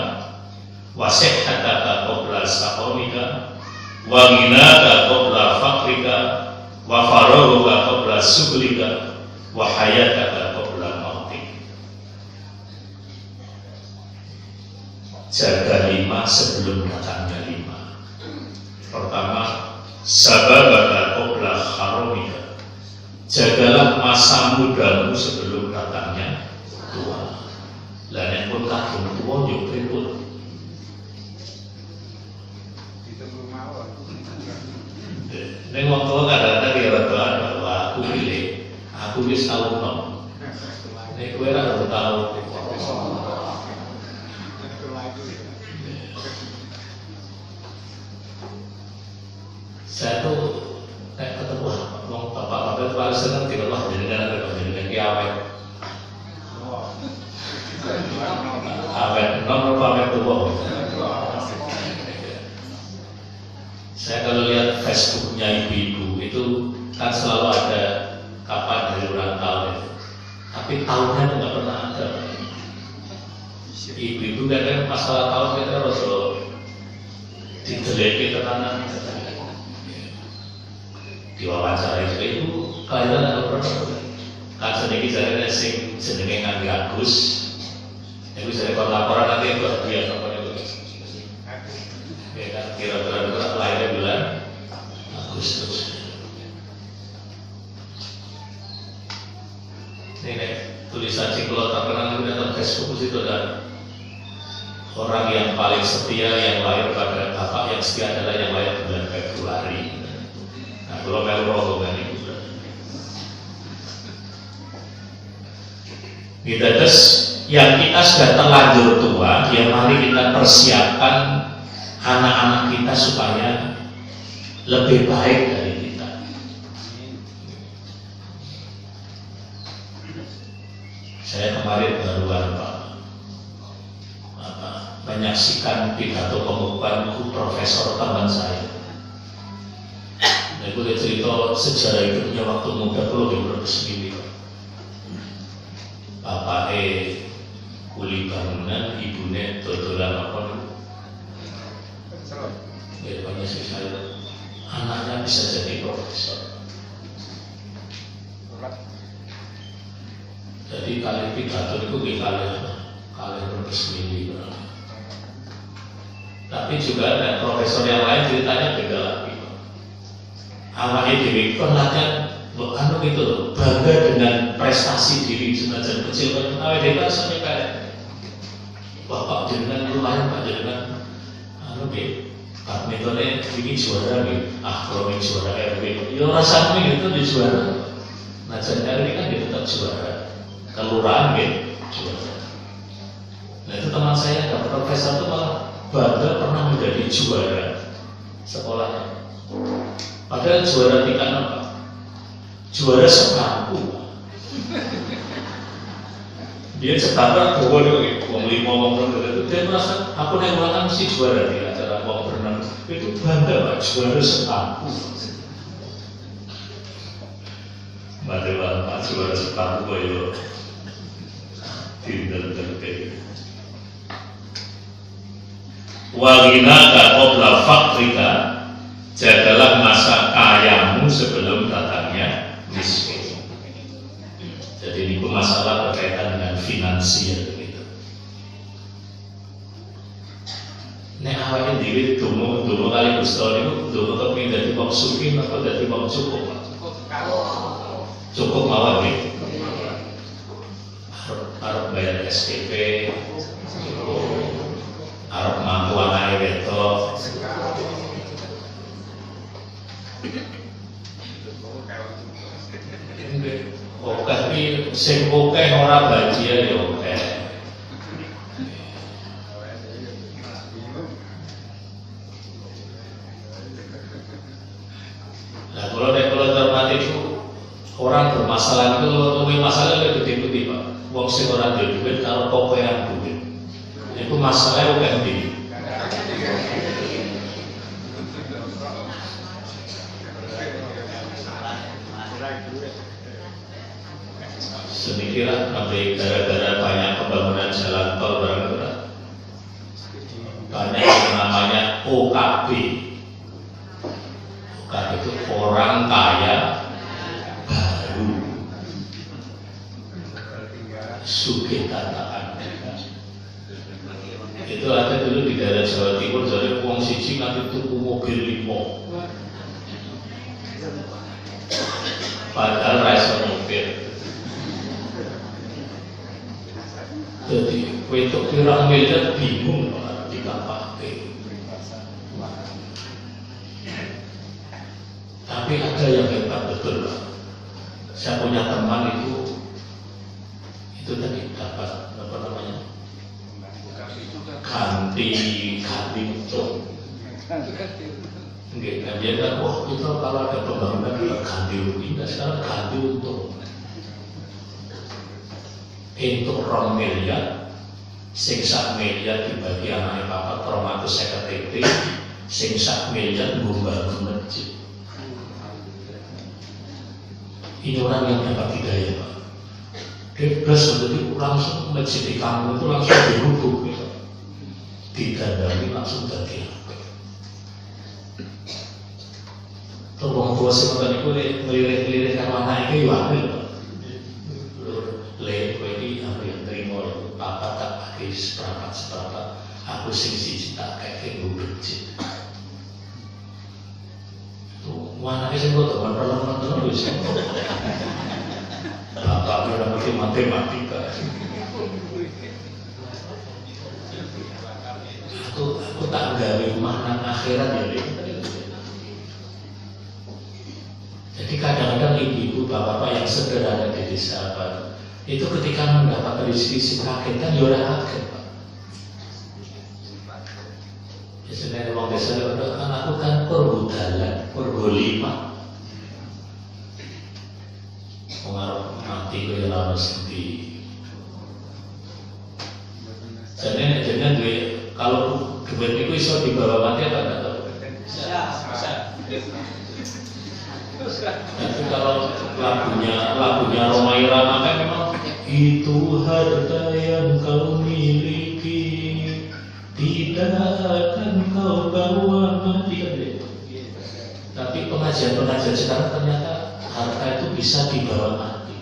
wasihhataka qabla saqamika, wa ghinaka qabla faqrika, wa fararuka qabla suglika, wa hayataka qabla mautik. Jaga 5 sebelum datangnya 5. Pertama, sababaka qabla haramika. Jagalah masa mudamu sebelum datangnya tua. Lah nek pun kadung tua yo pripun? Nek wong tua kadang-kadang ya rada bahwa aku pilih, aku wis tau nom. Nek kowe ora tau. Saya tuh kayak ketemu bapak-bapak itu paling senang di rumah jenengan atau jenengan ki awet. Awet nomor awet tua. Saya kalau lihat Facebooknya ibu-ibu itu kan selalu ada kapan dari ulang tahun, tapi tahunnya itu nggak pernah ada. Ibu-ibu kadang masalah tahun kita harus dideleki tenanan. Diwawancara itu kalian ada berapa? Kan sedikit saya sing jenenge nganti Agus. Itu saya kalau laporan nanti itu dia apa itu? Ya kan kira-kira lahirnya bulan Agustus. Ini tulisan Ciklo terkenal itu dalam Facebook itu ada orang yang paling setia yang lahir pada bapak yang setia adalah yang lahir bulan Februari. Kalau melu kan itu kita terus yang kita sudah terlanjur tua, ya mari kita persiapkan anak-anak kita supaya lebih baik dari kita. Saya kemarin baru menyaksikan pidato pembukaan profesor teman saya. Aku lihat cerita sejarah hidupnya waktu muda kalau di Brebes. Bapak kuli bangunan, ibunya dodolan apa nih? Ya banyak sih saya. Anaknya bisa jadi profesor. Jadi kali pidato itu kali Brebes. Tapi juga ada profesor yang lain ceritanya beda lagi. Awalnya diri perlahan anu itu bangga dengan prestasi diri senajan kecil kan awalnya dia sampai kayak bapak jenengan lumayan pak jenengan anu be badmintonnya ini juara be kalau ini juara RW ya rasanya itu di juara najan RW kan dia tetap juara kelurahan be juara. Nah itu teman saya dapat profesor itu malah bangga pernah menjadi juara sekolahnya. Padahal juara tingkat apa? Juara sekampung. Dia cetakan bawa dia, uang 5 itu dia merasa aku yang ulangan mesti juara di acara uang berenang itu bangga pak juara sekampung. Padahal pak juara sekampung ayo tidak. Waginaka qabla fakrika, jagalah masa kayamu sebelum datangnya miskin. Jadi ini masalah berkaitan dengan finansial gitu. Nek awake dhewe donga kali Gusti niku donga kepengin dadi wong sugih apa dadi wong cukup? Cukup mawon nggih. Arep bayar SPP, arep mampu anake wedok. Oke, sing oke ora bahagia ya oke. Nah, kalau termati itu orang bermasalah itu lebih masalah lebih gede Pak. Wong sing ora duwe duit karo kokoan duit. Itu masalahnya bukan di. Sedikitlah nanti gara-gara banyak pembangunan jalan tol barang-barang banyak yang namanya OKB. OKB itu orang kaya baru, sugih kataan. Itu ada dulu di daerah Jawa Timur, jadi uang siji nanti tuku mobil 5, padahal rasa mobil. Jadi untuk pirang miliar bingung Pak dikapakke. Tapi ada yang hebat betul Pak. Saya punya teman itu tadi dapat apa namanya? Ganti untung. Enggak, dia kan wah itu kalau ada pembangunan kita ganti rugi, sekarang ganti untung. Untuk 2 miliar, sing 1 miliar dibagi anaknya papat 250 TT, sing 1 miliar ngombangun masjid. Ini orang yang dapat hidayah Pak. Bebas menjadi langsung masjid di kampung itu langsung dirubuk gitu. Didandani langsung dari apa? Terus tua sih makan itu ngelirik kan anak itu juga Pak. Papa tak pakai seperempat, aku sing tak kayak masjid. Tuh, anaknya sih gua teman perlahan bisa. Bapak udah ngerti matematika. Aku tak gawe makna akhirat ya deh. Jadi kadang-kadang ibu-ibu, bapak-bapak yang sederhana di desa Pak, itu ketika mendapat rezeki sing kagetan ya ora kaget Pak. Biasanya orang desa kan aku kan perbudalan, pergolima. Pengaruh mati ke dalam sendiri. Jadi kalau duit itu iso dibawa mati apa enggak tahu? Bisa. Tapi kalau lagunya Roma Irama kan memang itu harta yang kau miliki tidak akan kau bawa mati. Tapi pengajian sekarang ternyata harta itu bisa dibawa mati.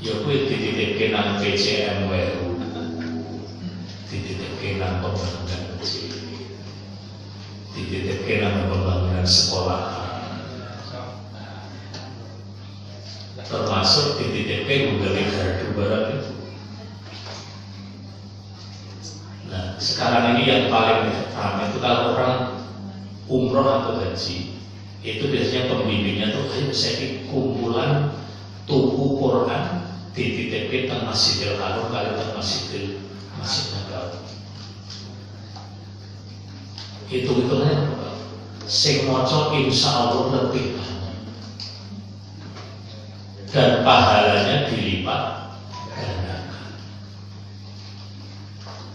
Ya kuwi dititipke nang PCM Weru, dititipke nang pembangunan masjid, dititipke nang pembangunan sekolah, termasuk dititipke nggali gardu barang itu. Nah, sekarang ini yang paling ramai itu kalau orang umroh atau haji, itu biasanya pembimbingnya tuh ayo saya kumpulan tuku Quran dititipke teng Masjidil Haram kali teng Masjid Nabawi. Hitung-hitungannya sing maca insyaallah lebih banyak dan pahalanya dilipat gandakan.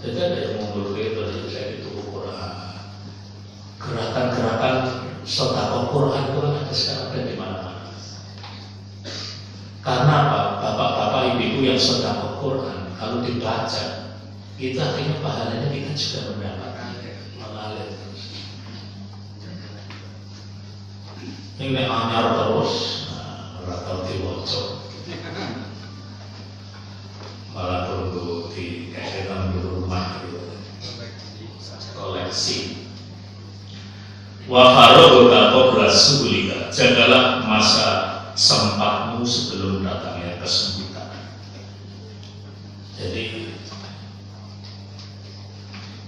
Jadi ada yang mengumpul itu saya dituku Quran. Gerakan-gerakan sedekah Quran itu ada sekarang ada di mana-mana. Karena apa? Bapak-bapak ibu yang sedekah Quran kalau dibaca itu akhirnya pahalanya kita juga mendapat mengalir. Ini anyar terus, atau diwaca, malah perlu dikasihkan di rumah koleksi. Wa faragha qabla subulika, jagalah masa sempatmu sebelum datangnya kesempitan. Jadi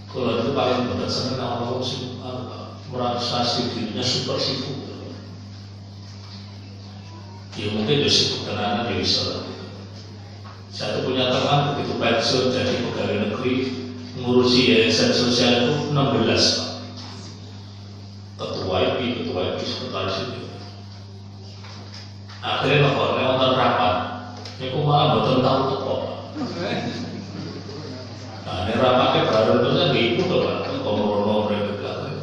kalau itu paling benar senang orang merasa dirinya super sibuk. Ya mungkin dia sibuk tenanan dia bisa. Saya tuh punya teman begitu pensiun jadi pegawai negeri ngurusi yayasan sosial itu 16 Pak. Ketua IP sekretaris itu. Akhirnya nonton rapat. Ini malah betul tahu teko. Nah, ini rapatnya baru itu kan ibu tuh Pak, ngomong mereka belakang.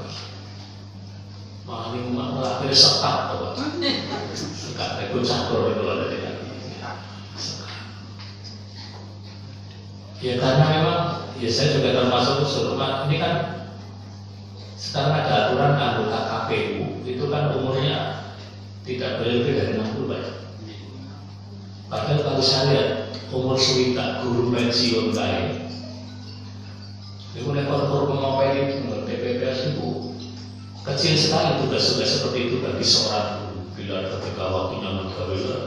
Malah ini malah akhirnya sekat tuh Pak. Sekat, ikut campur itu ada di dalam. Ya karena memang, ya saya juga termasuk ini kan sekarang ada aturan anggota KPU itu kan umurnya tidak boleh lebih dari 60 Pak. Padahal kalau saya lihat umur suwita guru pensiun kayak itu rekor mengoperasi PPPS itu kecil sekali tugas-tugas seperti itu bagi seorang guru bila ketika waktunya mengajar.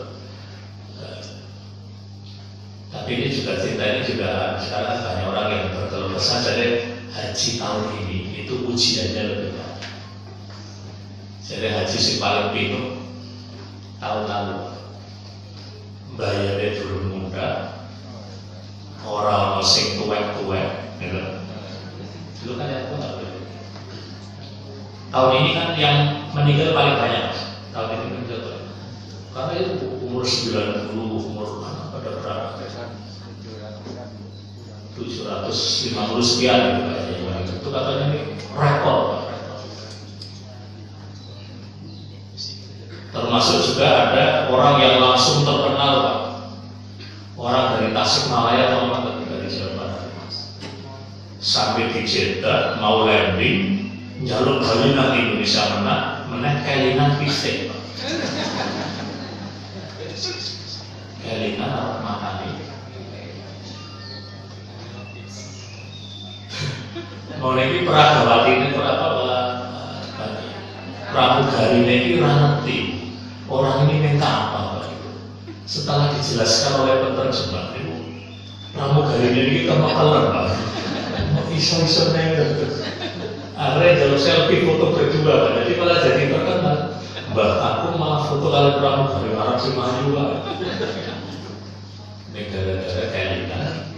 Tapi ini juga cerita ini juga sekarang banyak orang yang berkeluh kesah dari haji tahun ini itu ujiannya lebih berat. Jadi haji si paling pintu tahun lalu bayarnya dulu muda, orang sing tuwek-tuwek, gitu. Dulu kan ya aku nggak boleh. Tahun ini kan yang meninggal paling banyak, tahun ini meninggal paling. Karena itu umur 90, umur mana pada berapa? 750 sekian gitu kayaknya. Itu katanya ini rekor. Termasuk juga ada orang yang langsung terkenal Pak. Orang dari Tasikmalaya atau apa dari Jawa Barat. Sampai di Jeddah mau landing, jalur Balinan Indonesia menang kelingan fisik Pak. Kelingan apa makani? Mau lagi Pragawati ini berapa pramugari ini nanti orang ini minta apa Pak? Setelah dijelaskan oleh penerjemah itu pramugari ini kemakalan Pak. Iso-iso nengok. Akhirnya jalur selfie foto berdua Pak. Jadi malah jadi terkenal. Mbak aku malah foto kali pramugari Arab Simayu Pak. Ini gara-gara kelingan.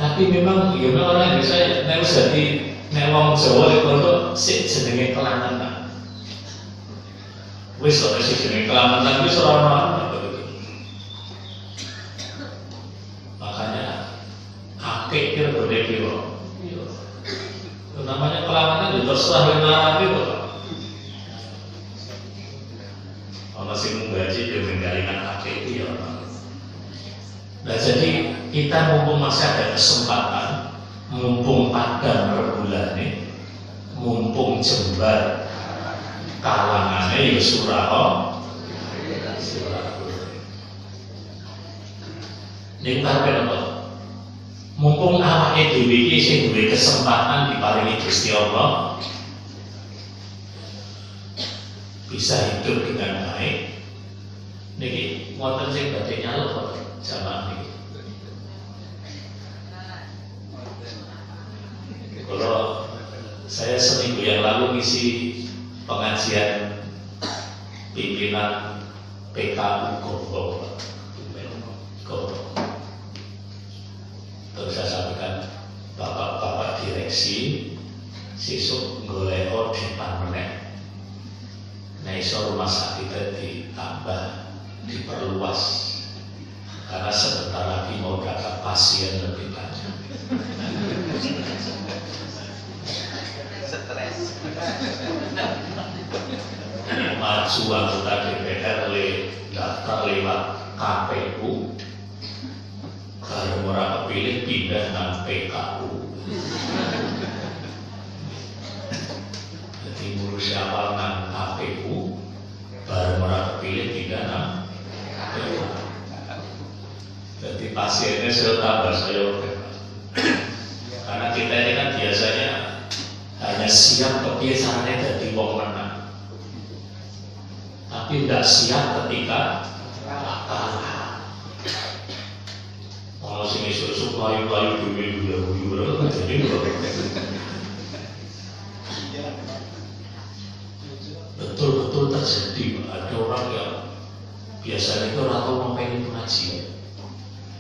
Tapi memang orang Indonesia nek wis dadi nek wong Jawa itu sik jenenge kelangenan. Wis ora sik jenenge kelangenan wis ora ono. Makanya akeh kira boleh piro. Namanya kelangenan itu terserah lengaran itu. Ono sing ngaji yo menggalingan akeh iki ya. Nah jadi kita mumpung masih ada kesempatan, mumpung Padang rembulannya, mumpung Jembar kalangannya ya Suraho. Ini bukan apa? Mumpung awake dhewe iki sing duwe kesempatan diparingi Gusti Allah bisa hidup dengan baik. Niki wonten sing badhe nyaluk jamaah niki. Kalau saya seminggu yang lalu ngisi pengajian pimpinan PKU Gombong. Terus saya sampaikan bapak-bapak direksi sesuk goleo depan meneh. Nah iso rumah sakitnya ditambah, diperluas karena sebentar lagi mau dapat pasien lebih banyak. Stres. maju anggota DPR daftar lewat KPU, kalau orang kepilih pindah nang PKU. Jadi ngurus awal nang KPU, baru orang kepilih pindah nang PKU. Jadi pasiennya saya tambah saya, karena kita ini kan biasanya hanya siap kebiasaannya jadi wong menang, tapi tidak siap ketika kalah. Kalau sini susuk layu-layu dulu jadi betul-betul terjadi. Ada orang yang biasanya itu orang tahu mau pengen pengajian,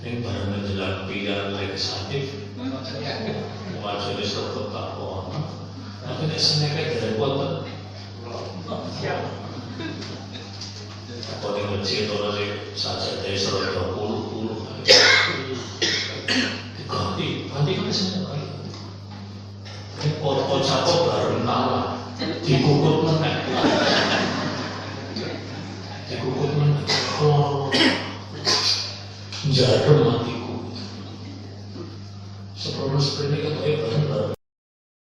ini baru menjelang pilihan legislatif, mau jenis terbuka kok, tapi ini seneknya dari kuat. Kalau di masjid orang saja dari 120 diganti kan semuanya. Ini pot-pot capot baru kalah, dikukut meneng, oh, jarum matiku. Sebelum seperti itu baru